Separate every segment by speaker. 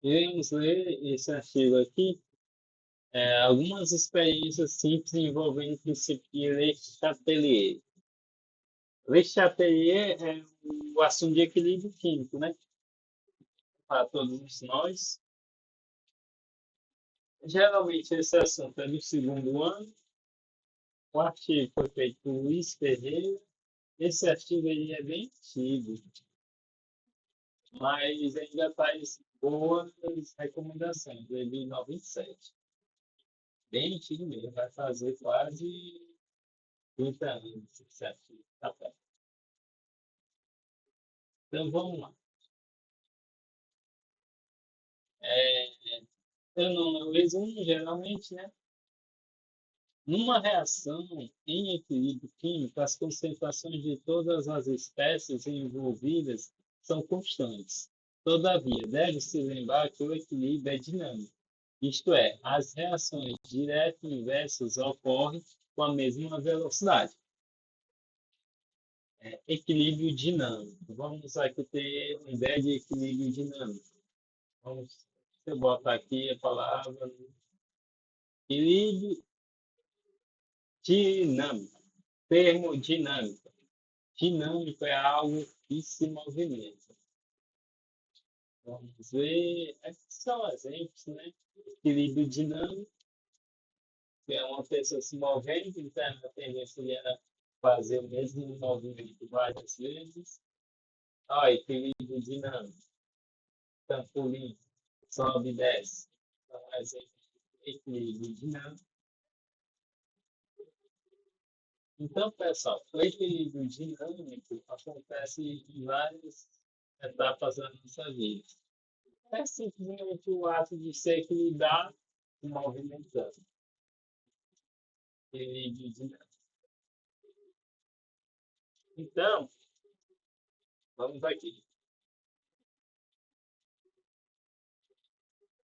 Speaker 1: Iremos ler esse artigo aqui, algumas experiências simples envolvendo o princípio de Le Chatelier. Le Chatelier é o assunto de equilíbrio químico, né? Para todos nós. Geralmente esse assunto é do segundo ano. O artigo foi feito por Luiz Ferreira. Esse artigo aí é bem antigo, mas ainda faz boas recomendações. Ele é de 97. Bem antigo mesmo, vai fazer quase 30 anos esse artigo. Tá bom. Então vamos lá. É, eu não resumo geralmente, né? Numa reação em equilíbrio químico, as concentrações de todas as espécies envolvidas são constantes. Todavia, deve-se lembrar que o equilíbrio é dinâmico, isto é, as reações diretas e inversas ocorrem com a mesma velocidade. Equilíbrio dinâmico. Vamos aqui ter uma ideia de equilíbrio dinâmico. Vamos, eu botar aqui a palavra equilíbrio dinâmico. Termodinâmica. Dinâmico é algo que se movimenta. Vamos ver. Esses são exemplos, né? Equilíbrio dinâmico, que é uma pessoa se movendo, então a tendência é fazer o mesmo movimento várias vezes. Olha, equilíbrio dinâmico. Trampolim, sobe e desce. Então, exemplo de equilíbrio dinâmico. Então, pessoal, o equilíbrio dinâmico acontece em várias etapas da nossa vida. É simplesmente o ato de se equilibrar e movimentando. Equilíbrio dinâmico. Então, vamos aqui.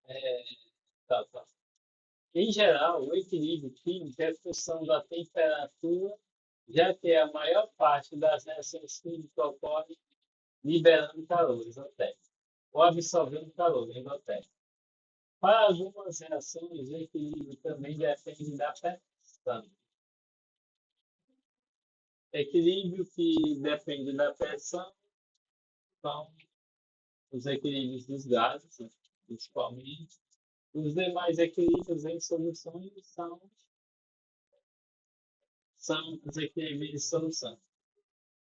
Speaker 1: É, tá, tá. Em geral, o equilíbrio químico é função da temperatura, já que a maior parte das reações químicas ocorre liberando calor exotérmico ou absorvendo calor endotérmico. Para algumas reações, o equilíbrio também depende da pressão. Equilíbrio que depende da pressão são os equilíbrios dos gases, né, principalmente. Os demais equilíbrios em soluções são os equilíbrios de solução.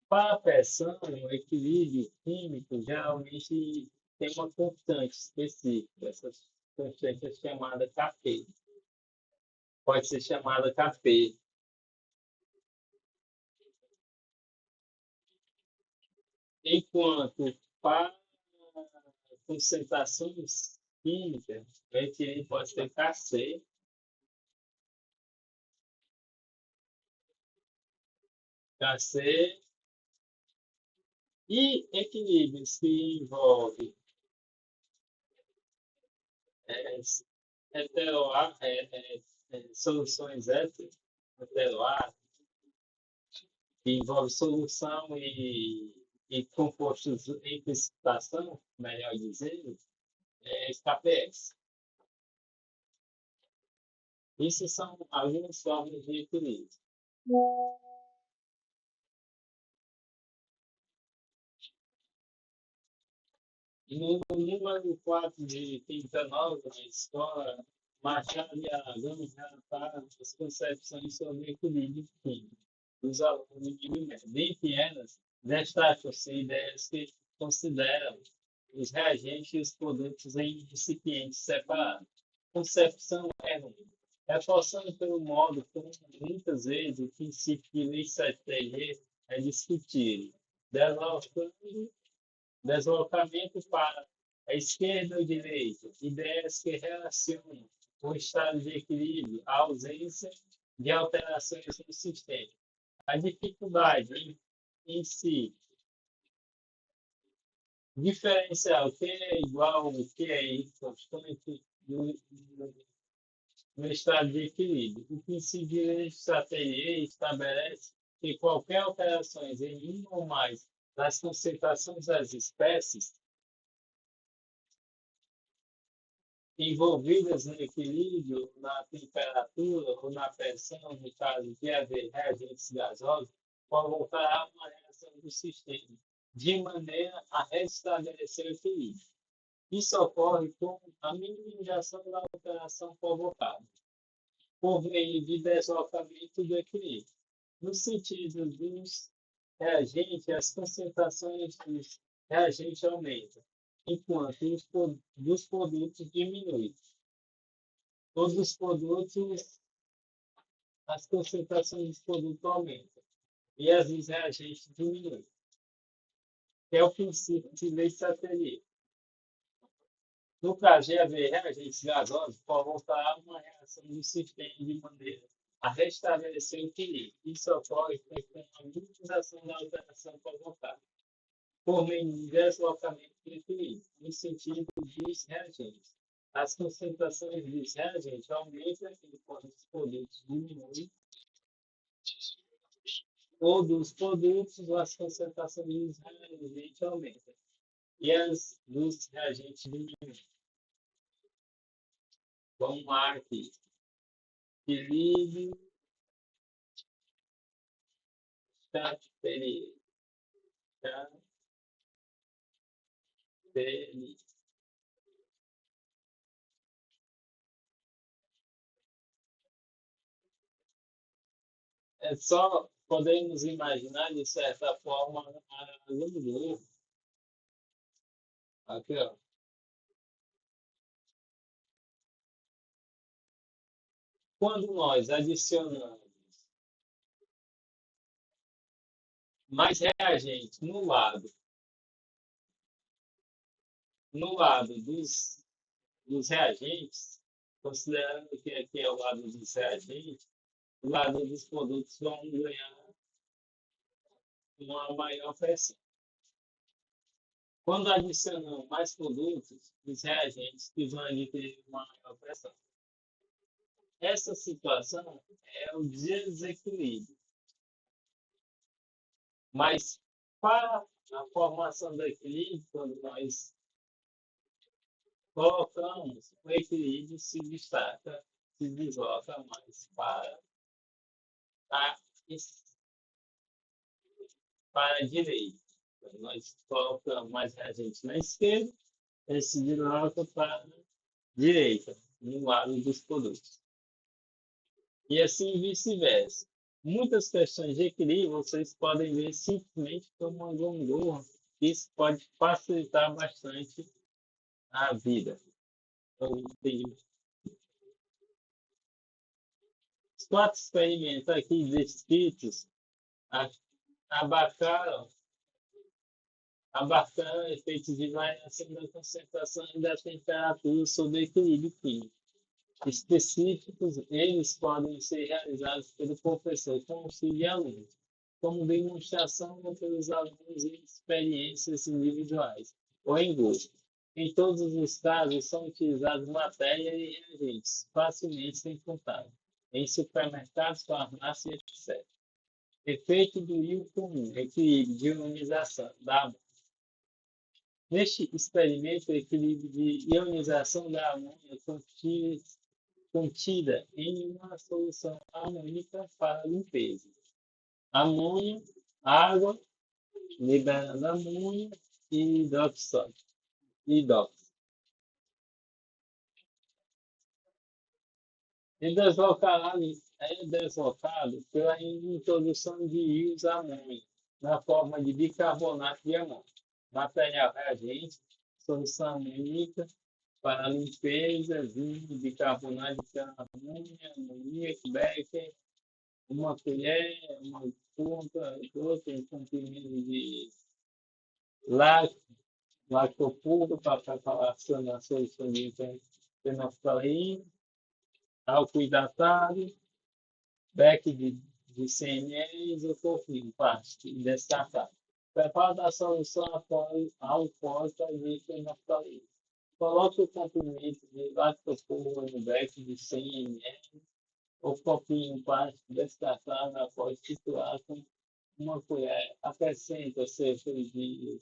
Speaker 1: Para a pressão, o equilíbrio químico geralmente tem uma constante específica. Essa constante é chamada Kp. Pode ser chamada Kp. Enquanto para concentrações químicas, o equilíbrio pode ser Kc, Kc e equilíbrios que envolvem é, soluções heteroácidas, que envolve solução e compostos em precipitação, melhor dizendo, é KPS. Isso são algumas formas de equilíbrio. No número 4 de 39 na escola, Machado e Aragão relataram as concepções sobre equilíbrio químico dos alunos de Mimério. Dentre elas, destacam-se ideias que consideram os reagentes e os produtos em recipientes separados. Concepção errônea. Reforçando pelo modo como muitas vezes o princípio de Leibniz é discutido, deslocando deslocamento para a esquerda ou direita, ideias que relacionam o estado de equilíbrio à ausência de alterações no sistema. A dificuldade em si, diferenciar o que é igual ao que é constante no estado de equilíbrio. O princípio de Leibniz estabelece que qualquer alteração em uma ou mais das concentrações das espécies envolvidas no equilíbrio, na temperatura ou na pressão, no caso de haver reagentes gasosos, provocará uma reação do sistema, de maneira a restabelecer o equilíbrio. Isso ocorre com a minimização da alteração provocada, por meio de deslocamento do equilíbrio. No sentido dos reagentes, as concentrações dos reagentes aumentam, enquanto os dos produtos diminuem. Todos os produtos, as concentrações dos produtos aumentam e as dos reagentes diminuem. É o princípio de lei de satélite. No caso de haver reagentes gasosos, provocará uma reação do sistema de maneira a restabelecer o equilíbrio. Isso ocorre com a minimização da alteração provocada, por meio de deslocamento do equilíbrio, no sentido dos reagentes. As concentrações dos reagentes aumentam enquanto os produtos diminuem, ou dos produtos, as concentrações dos reagentes aumentam, e as dos reagentes diminuem. Vamos lá aqui. Equilíbrio, satélite. É só podemos imaginar, de certa forma, a Lulu. Aqui, ó. Quando nós adicionamos mais reagentes no lado dos reagentes, considerando que aqui é o lado dos reagentes, o lado dos produtos vão ganhar uma maior pressão. Quando adicionamos mais produtos, os reagentes que vão adquirir uma maior pressão. Essa situação é o desequilíbrio. Mas para a formação do equilíbrio, quando nós colocamos, o equilíbrio se destaca, se desloca mais a, para a direita. Então, nós colocamos mais reagentes na esquerda, ele se desloca para a direita, no lado dos produtos. E assim vice-versa. Muitas questões de equilíbrio vocês podem ver simplesmente como uma gangorra. Isso pode facilitar bastante a vida. Os 4 experimentos aqui descritos abarcaram efeitos de variação da concentração e da temperatura sobre o equilíbrio químico. Específicos, eles podem ser realizados pelo professor com auxílio de alunos, como demonstração ou pelos alunos em experiências individuais ou em grupo. Em todos os casos, são utilizados matéria e reagentes facilmente encontrados em supermercados, farmácias, etc. Efeito do íon comum, equilíbrio de ionização da amônia. Neste experimento, o equilíbrio de ionização da amônia contida em uma solução amônica para limpeza. Amônia, água, liberando amônia e hidróxido. É deslocado pela introdução de íons amônio na forma de bicarbonato de amônio. Material reagente, solução amônica para limpeza, vinho, bicarbonato de amônio, amoníaco, Becker, uma colher, uma ponta, outra, um comprimento de lactopuro para preparação da solução de fenolftaleína, álcool hidratado, beck de 100 ml isopropíleo, plástico, descartável. Preparo da solução alcoólica de fenolftaleína. Coloque o comprimento de lactopuro no beck de 100 ml ou copinho plástico descartável após triturar com uma colher. Acrescenta cerca de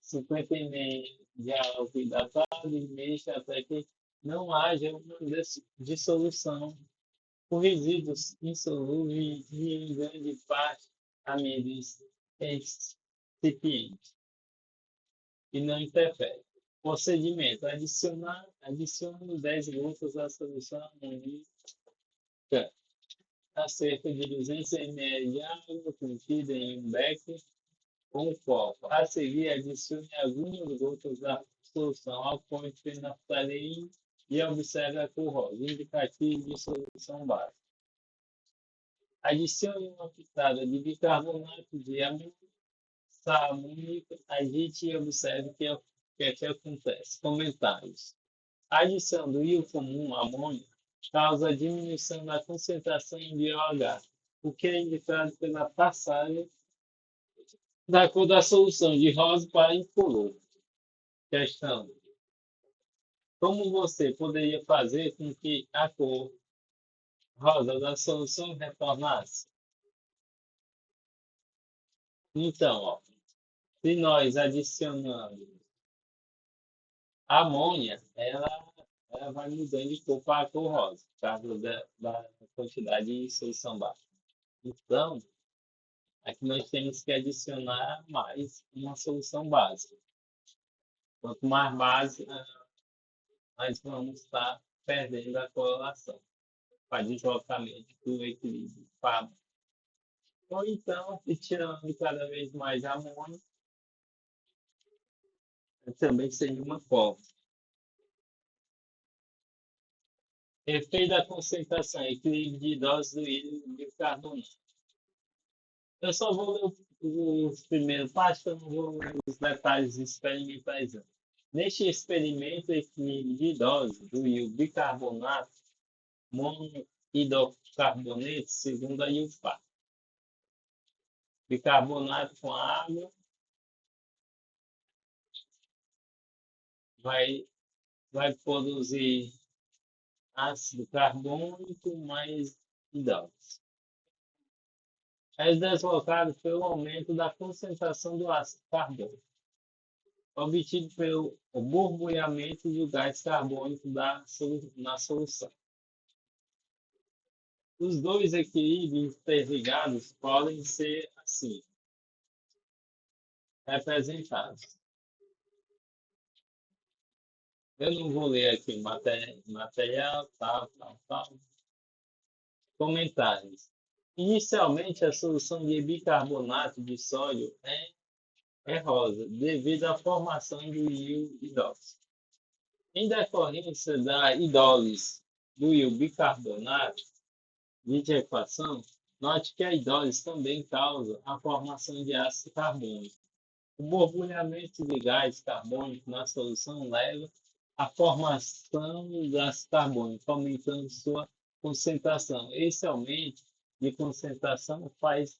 Speaker 1: 50 ml de álcool hidratado e mexa até que não haja uma dissolução por resíduos insolúveis e, em grande parte, amíveis recipiente e não interfere. Procedimento: adicione 10 gotas da solução amoníaca a cerca de 200 ml de água contida em um becker com um copo. A seguir, adicione algumas gotas da solução alcoólica fenolftaleína e observe a cor rosa, indicativo de solução básica. Adicione uma pitada de bicarbonato de amônico, agite e observe o que acontece. Comentários. A adição do íon comum amônio causa diminuição da concentração em BOH, o que é indicado pela passagem da cor da solução de rosa para incolor. Questão: como você poderia fazer com que a cor rosa da solução retornasse? Então, ó, se nós adicionamos amônia, ela vai mudando de cor para a cor rosa, por causa da quantidade de solução baixa. Então, aqui nós temos que adicionar mais uma solução básica. Quanto mais base, nós vamos estar perdendo a correlação para deslocamento do equilíbrio. Ou então, tirando cada vez mais amônia, também seria uma forma. Efeito da concentração, equilíbrio de doses do bicarbonato. Eu só vou ler os primeiros passos, eu não vou ler os detalhes experimentais. Neste experimento, o equilíbrio de dose do bicarbonato monohidrocarboneto, segundo a IUPAC. Bicarbonato com água vai produzir ácido carbônico mais hidróxido. É deslocado pelo aumento da concentração do ácido carbônico, obtido pelo borbulhamento do gás carbônico na solução. Os dois equilíbrios interligados podem ser assim representados. Eu não vou ler aqui material, tal. Comentários. Inicialmente, a solução de bicarbonato de sódio é rosa, devido à formação do íon hidróxido. Em decorrência da hidrólise do íon bicarbonato de equação, note que a hidrólise também causa a formação de ácido carbônico. O borbulhamento de gás carbônico na solução leva à formação do ácido carbônico, aumentando sua concentração. Esse aumento de concentração faz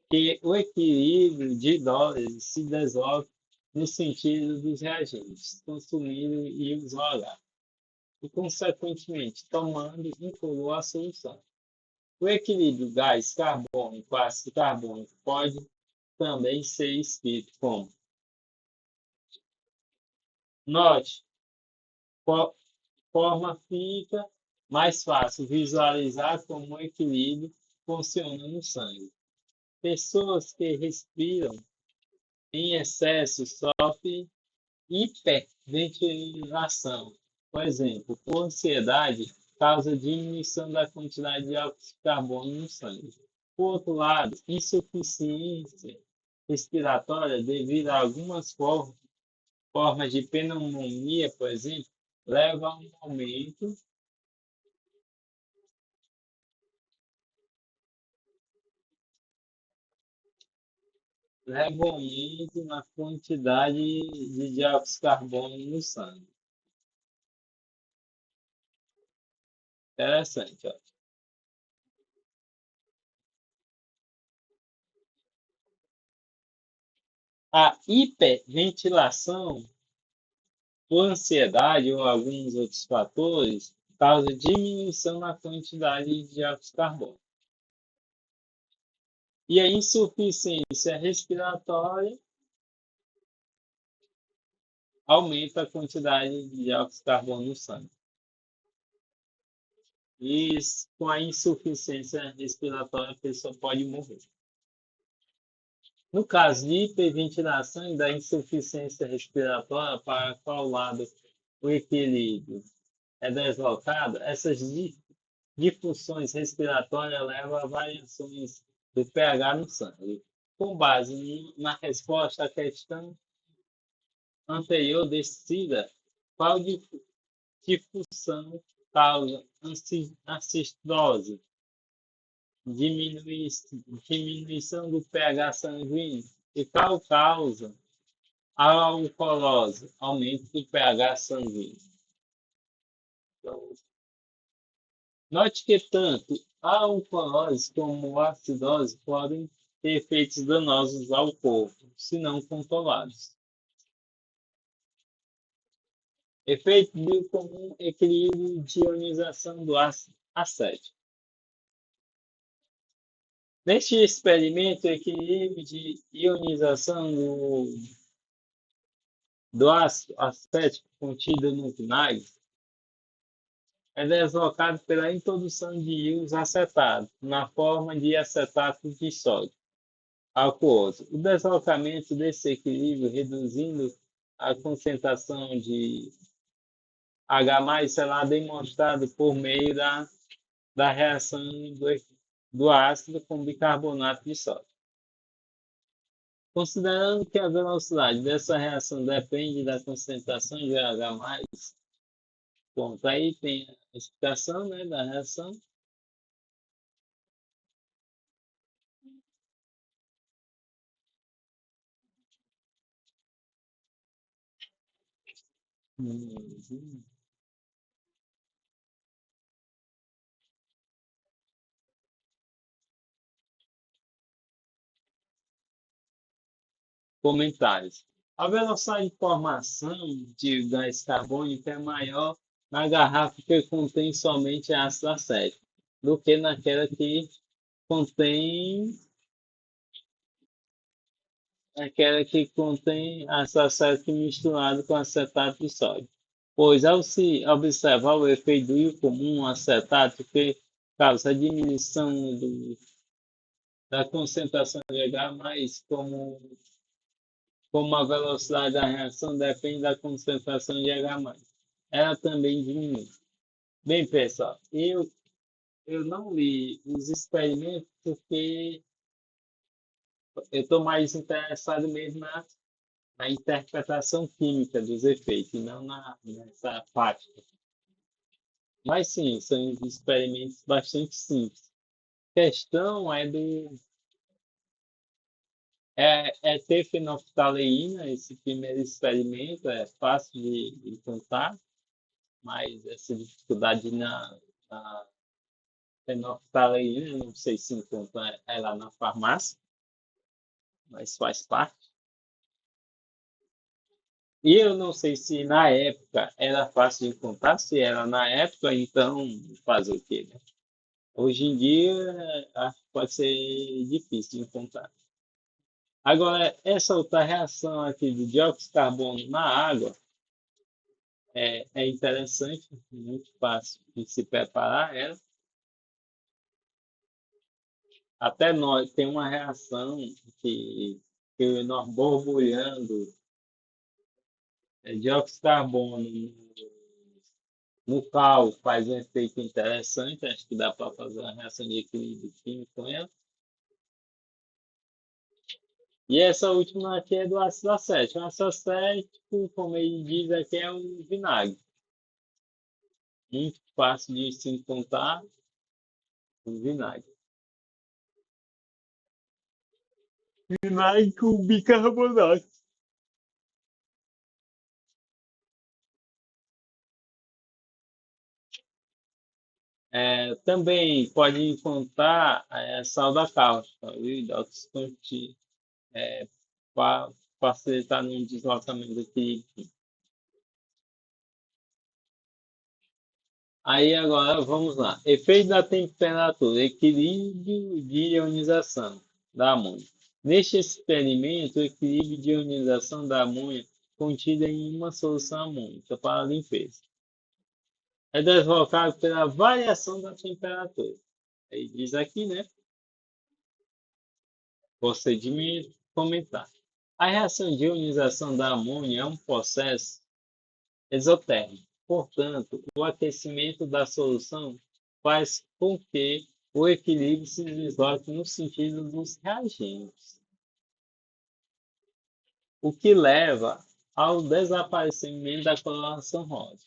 Speaker 1: que o equilíbrio de doses se desloque no sentido dos reagentes, consumindo íons OH, e, consequentemente, tomando incolor a solução. O equilíbrio gás-carbônico-ácido carbônico pode também ser escrito como: note, forma fica mais fácil visualizar como o equilíbrio funciona no sangue. Pessoas que respiram em excesso sofrem hiperventilação. Por exemplo, por ansiedade, causa diminuição da quantidade de óxido de carbono no sangue. Por outro lado, insuficiência respiratória devido a algumas formas de pneumonia, por exemplo, leva a um aumento na quantidade de dióxido de carbono no sangue. Interessante, ó. A hiperventilação por ansiedade ou alguns outros fatores causa diminuição na quantidade de dióxido de carbono. E a insuficiência respiratória aumenta a quantidade de dióxido de carbono no sangue. E com a insuficiência respiratória, a pessoa pode morrer. No caso de hiperventilação e da insuficiência respiratória, para qual lado o equilíbrio é deslocado, essas disfunções respiratórias levam a variações do pH no sangue. Com base na resposta à questão anterior descrita, qual difusão causa acidose, diminuição do pH sanguíneo, e qual causa alcolose, aumento do pH sanguíneo. Então, note que tanto a alcolose como a acidose podem ter efeitos danosos ao corpo, se não controlados. Efeito biocomum, equilíbrio de ionização do ácido acético. Neste experimento, o equilíbrio de ionização do ácido acético contido no vinagre é deslocado pela introdução de íons acetatos na forma de acetato de sódio aquoso. O deslocamento desse equilíbrio, reduzindo a concentração de H+, será demonstrado por meio da reação do ácido com bicarbonato de sódio. Considerando que a velocidade dessa reação depende da concentração de H+, bom, aí tem a explicação, né, da reação. Comentários. A velocidade de formação de gás carbônico é maior na garrafa que contém somente ácido acético do que naquela que contém ácido acético misturado com acetato de sódio. Pois, ao se observar o efeito do íon comum acetato que causa a diminuição da concentração de H+, como a velocidade da reação depende da concentração de H+, ela também diminui. Bem, pessoal, eu não li os experimentos porque eu estou mais interessado mesmo na interpretação química dos efeitos, e não nessa prática. Mas sim, são experimentos bastante simples. A questão é ter fenolftaleína. Esse primeiro experimento é fácil de contar, mas essa dificuldade na fenolftaleína, não sei se encontra ela na farmácia, mas faz parte. E eu não sei se na época era fácil de encontrar, se era na época, então fazer o quê, né? Hoje em dia, acho que pode ser difícil de encontrar. Agora, essa outra reação aqui do dióxido de carbono na água é interessante, muito fácil de se preparar ela. Até nós tem uma reação que nós borbulhando dióxido de carbono no cal faz um efeito interessante. Acho que dá para fazer uma reação de equilíbrio químico com ela. E essa última aqui é do ácido acético. O ácido acético, como ele diz aqui, é um vinagre. Muito fácil de se encontrar um vinagre. Vinagre com bicarbonato. Também pode encontrar sal da cáustica, para facilitar no deslocamento aqui. Aí agora vamos lá. Efeito da temperatura, equilíbrio de ionização da amônia. Neste experimento, o equilíbrio de ionização da amônia contida em uma solução amônica para limpeza. É deslocado pela variação da temperatura. Aí diz aqui, né? Procedimento, comentar. A reação de ionização da amônia é um processo exotérmico. Portanto, o aquecimento da solução faz com que o equilíbrio se desloque no sentido dos reagentes, o que leva ao desaparecimento da coloração rosa,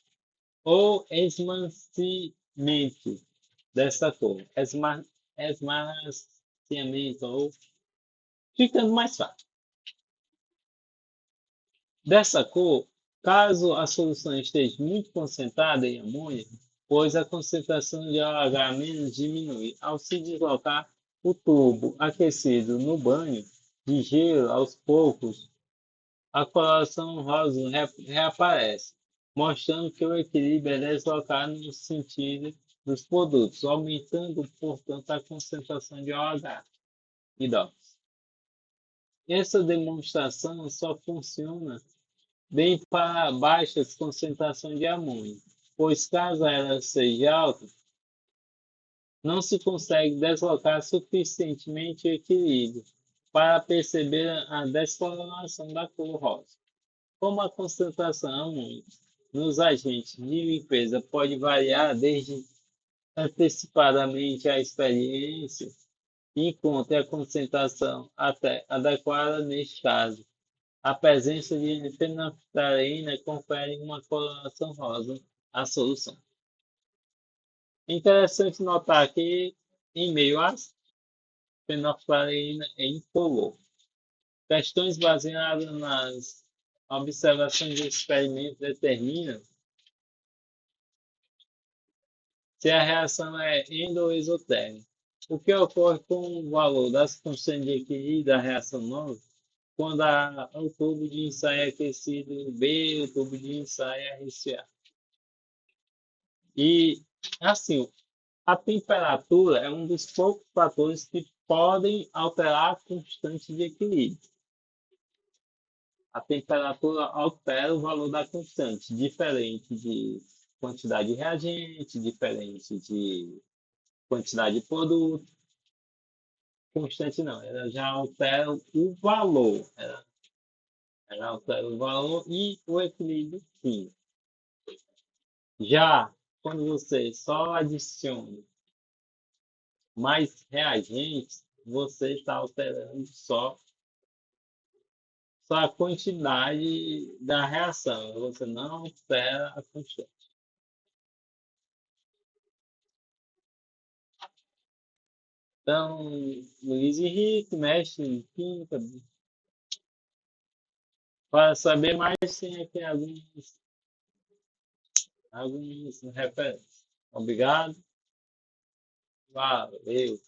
Speaker 1: ou esmaecimento dessa cor, esmaeciamento, ou ficando mais fácil. Dessa cor, caso a solução esteja muito concentrada em amônia, pois a concentração de OH- diminui ao se deslocar o tubo aquecido no banho de gelo aos poucos, a coloração rosa reaparece, mostrando que o equilíbrio é deslocado no sentido dos produtos, aumentando, portanto, a concentração de OH e DOX. Essa demonstração só funciona bem para baixas concentrações de amônia, pois caso ela seja alta, não se consegue deslocar suficientemente o equilíbrio para perceber a descoloração da cor rosa. Como a concentração amônica nos agentes de limpeza pode variar desde antecipadamente a experiência e encontre a concentração até adequada neste caso. A presença de fenolftaleína confere uma coloração rosa à solução. Interessante notar que, em meio à fenolftaleína é incolor. Questões baseadas nas observações de experimentos determinam se a reação é endo ou exotérmica. O que ocorre com o valor das constantes de equilíbrio da reação nova quando o tubo de ensaio é aquecido B e o tubo de ensaio é RCA. E, assim, a temperatura é um dos poucos fatores que podem alterar a constante de equilíbrio. A temperatura altera o valor da constante, diferente de quantidade de reagente, diferente de quantidade de produto. Constante não, ela já altera o valor. Ela altera o valor e o equilíbrio químico. Já quando você só adiciona mais reagentes, você está alterando só a quantidade da reação, você não altera a constante. Então, Luiz Henrique, mestre em química, para saber mais, tem aqui algumas referências. Obrigado. Valeu.